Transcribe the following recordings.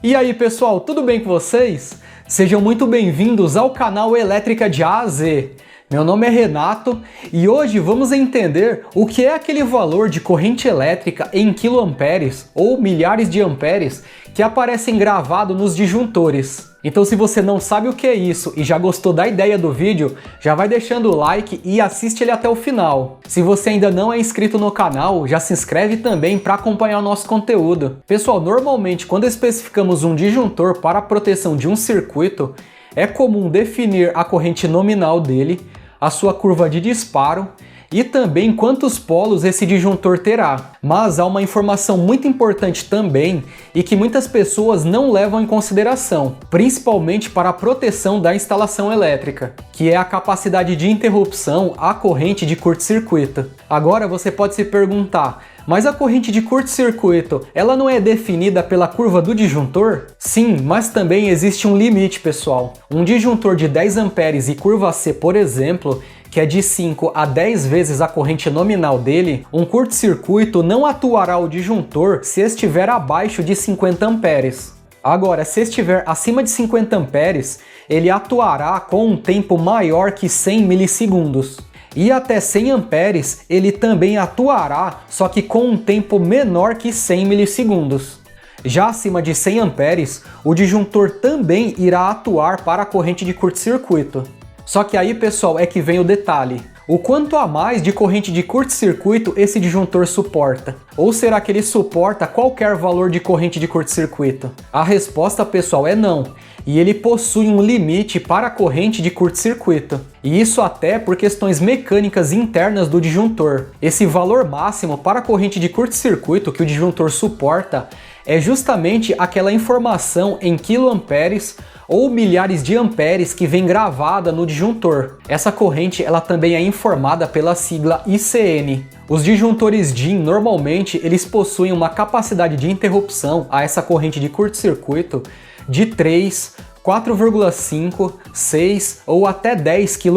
E aí pessoal, tudo bem com vocês? Sejam muito bem-vindos ao canal Elétrica de A a Z. Meu nome é Renato e hoje vamos entender o que é aquele valor de corrente elétrica em quiloamperes ou milhares de amperes que aparecem gravado nos disjuntores. Então se você não sabe o que é isso e já gostou da ideia do vídeo, já vai deixando o like e assiste ele até o final. Se você ainda não é inscrito no canal, já se inscreve também para acompanhar o nosso conteúdo. Pessoal, normalmente quando especificamos um disjuntor para a proteção de um circuito, é comum definir a corrente nominal dele, a sua curva de disparo e também quantos polos esse disjuntor terá. Mas há uma informação muito importante também e que muitas pessoas não levam em consideração, principalmente para a proteção da instalação elétrica, que é a capacidade de interrupção à corrente de curto-circuito. Agora você pode se perguntar, mas a corrente de curto-circuito, ela não é definida pela curva do disjuntor? Sim, mas também existe um limite, pessoal. Um disjuntor de 10 amperes e curva C, por exemplo, que é de 5 a 10 vezes a corrente nominal dele, um curto-circuito não atuará o disjuntor se estiver abaixo de 50 amperes. Agora, se estiver acima de 50 amperes, ele atuará com um tempo maior que 100 milissegundos. E até 100 amperes ele também atuará, só que com um tempo menor que 100 milissegundos. Já acima de 100 amperes, o disjuntor também irá atuar para a corrente de curto-circuito. Só que aí, pessoal, é que vem o detalhe. O quanto a mais de corrente de curto-circuito esse disjuntor suporta? Ou será que ele suporta qualquer valor de corrente de curto-circuito? A resposta, pessoal, é não. E ele possui um limite para a corrente de curto-circuito. E isso até por questões mecânicas internas do disjuntor. Esse valor máximo para a corrente de curto-circuito que o disjuntor suporta é justamente aquela informação em quiloamperes ou milhares de amperes que vem gravada no disjuntor. Essa corrente ela também é informada pela sigla ICN. Os disjuntores DIN normalmente eles possuem uma capacidade de interrupção a essa corrente de curto-circuito de 3, 4,5, 6 ou até 10 kA.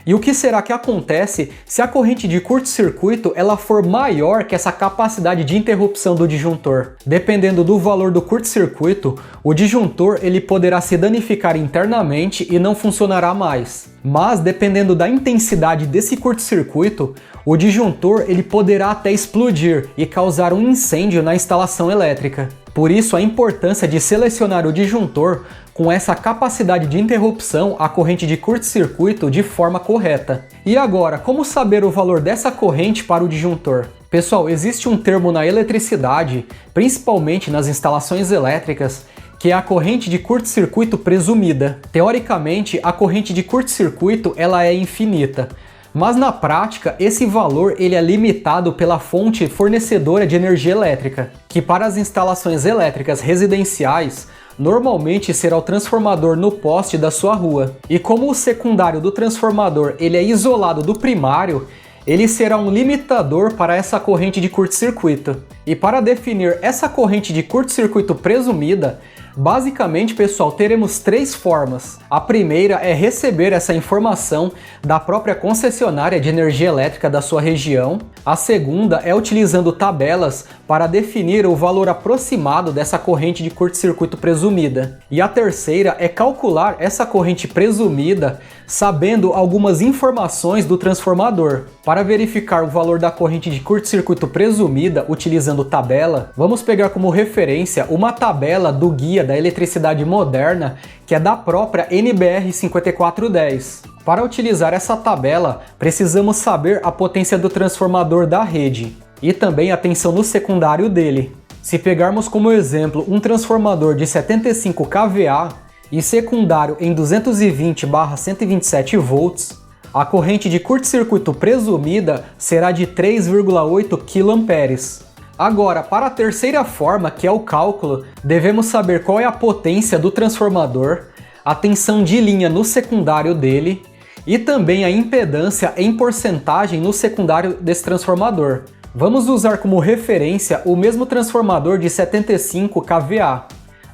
E o que será que acontece se a corrente de curto-circuito ela for maior que essa capacidade de interrupção do disjuntor? Dependendo do valor do curto-circuito, o disjuntor ele poderá se danificar internamente e não funcionará mais. Mas dependendo da intensidade desse curto-circuito, o disjuntor ele poderá até explodir e causar um incêndio na instalação elétrica. Por isso a importância de selecionar o disjuntor com essa capacidade de interrupção à corrente de curto-circuito de forma correta. E agora, como saber o valor dessa corrente para o disjuntor? Pessoal, existe um termo na eletricidade, principalmente nas instalações elétricas, que é a corrente de curto-circuito presumida. Teoricamente, a corrente de curto-circuito ela é infinita. Mas na prática, esse valor ele é limitado pela fonte fornecedora de energia elétrica, que para as instalações elétricas residenciais, normalmente será o transformador no poste da sua rua. E como o secundário do transformador ele é isolado do primário, ele será um limitador para essa corrente de curto-circuito. E para definir essa corrente de curto-circuito presumida, basicamente, pessoal, teremos três formas. A primeira é receber essa informação da própria concessionária de energia elétrica da sua região. A segunda é utilizando tabelas para definir o valor aproximado dessa corrente de curto-circuito presumida. E a terceira é calcular essa corrente presumida sabendo algumas informações do transformador. Para verificar o valor da corrente de curto-circuito presumida utilizando tabela, vamos pegar como referência uma tabela do Guia da Eletricidade Moderna, que é da própria NBR 5410. Para utilizar essa tabela, precisamos saber a potência do transformador da rede e também a tensão no secundário dele. Se pegarmos como exemplo um transformador de 75 kVA e secundário em 220/127 volts, a corrente de curto-circuito presumida será de 3,8 kA. Agora, para a terceira forma, que é o cálculo, devemos saber qual é a potência do transformador, a tensão de linha no secundário dele e também a impedância em porcentagem no secundário desse transformador. Vamos usar como referência o mesmo transformador de 75 kVA.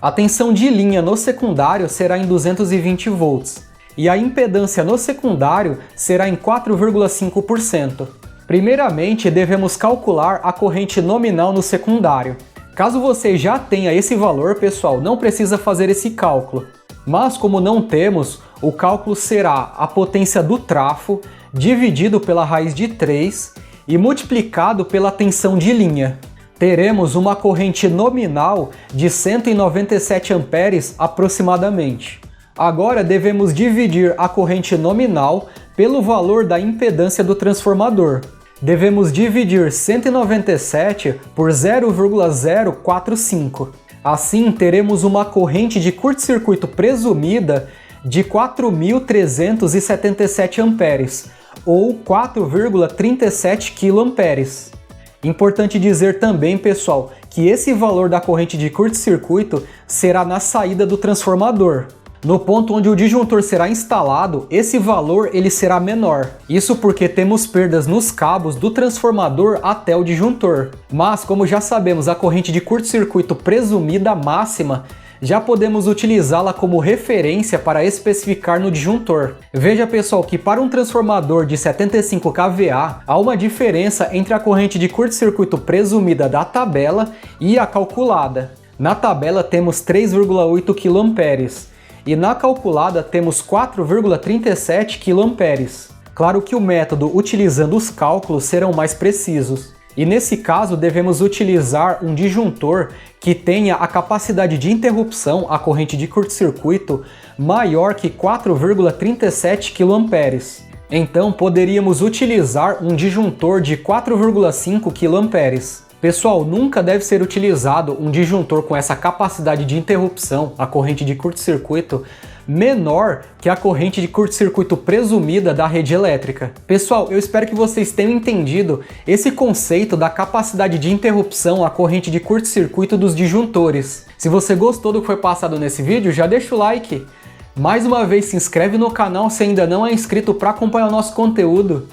A tensão de linha no secundário será em 220 volts e a impedância no secundário será em 4,5%. Primeiramente, devemos calcular a corrente nominal no secundário. Caso você já tenha esse valor, pessoal, não precisa fazer esse cálculo. Mas como não temos, o cálculo será a potência do trafo dividido pela raiz de 3 e multiplicado pela tensão de linha. Teremos uma corrente nominal de 197 amperes aproximadamente. Agora devemos dividir a corrente nominal pelo valor da impedância do transformador. Devemos dividir 197 por 0,045. Assim, teremos uma corrente de curto-circuito presumida de 4.377 amperes, ou 4,37 kA. Importante dizer também, pessoal, que esse valor da corrente de curto-circuito será na saída do transformador. No ponto onde o disjuntor será instalado, esse valor ele será menor. Isso porque temos perdas nos cabos do transformador até o disjuntor. Mas, como já sabemos a corrente de curto-circuito presumida máxima, já podemos utilizá-la como referência para especificar no disjuntor. Veja, pessoal, que para um transformador de 75 kVA, há uma diferença entre a corrente de curto-circuito presumida da tabela e a calculada. Na tabela temos 3,8 kA. E na calculada temos 4,37 kA. Claro que o método utilizando os cálculos serão mais precisos. E nesse caso devemos utilizar um disjuntor que tenha a capacidade de interrupção à corrente de curto-circuito maior que 4,37 kA. Então poderíamos utilizar um disjuntor de 4,5 kA. Pessoal, nunca deve ser utilizado um disjuntor com essa capacidade de interrupção, a corrente de curto-circuito, menor que a corrente de curto-circuito presumida da rede elétrica. Pessoal, eu espero que vocês tenham entendido esse conceito da capacidade de interrupção à corrente de curto-circuito dos disjuntores. Se você gostou do que foi passado nesse vídeo, já deixa o like. Mais uma vez, se inscreve no canal se ainda não é inscrito para acompanhar o nosso conteúdo.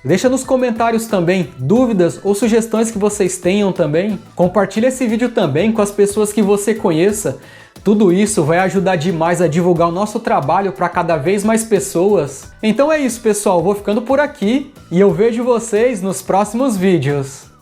Deixa nos comentários também dúvidas ou sugestões que vocês tenham também. Compartilhe esse vídeo também com as pessoas que você conheça. Tudo isso vai ajudar demais a divulgar o nosso trabalho para cada vez mais pessoas. Então é isso, pessoal. Vou ficando por aqui e eu vejo vocês nos próximos vídeos.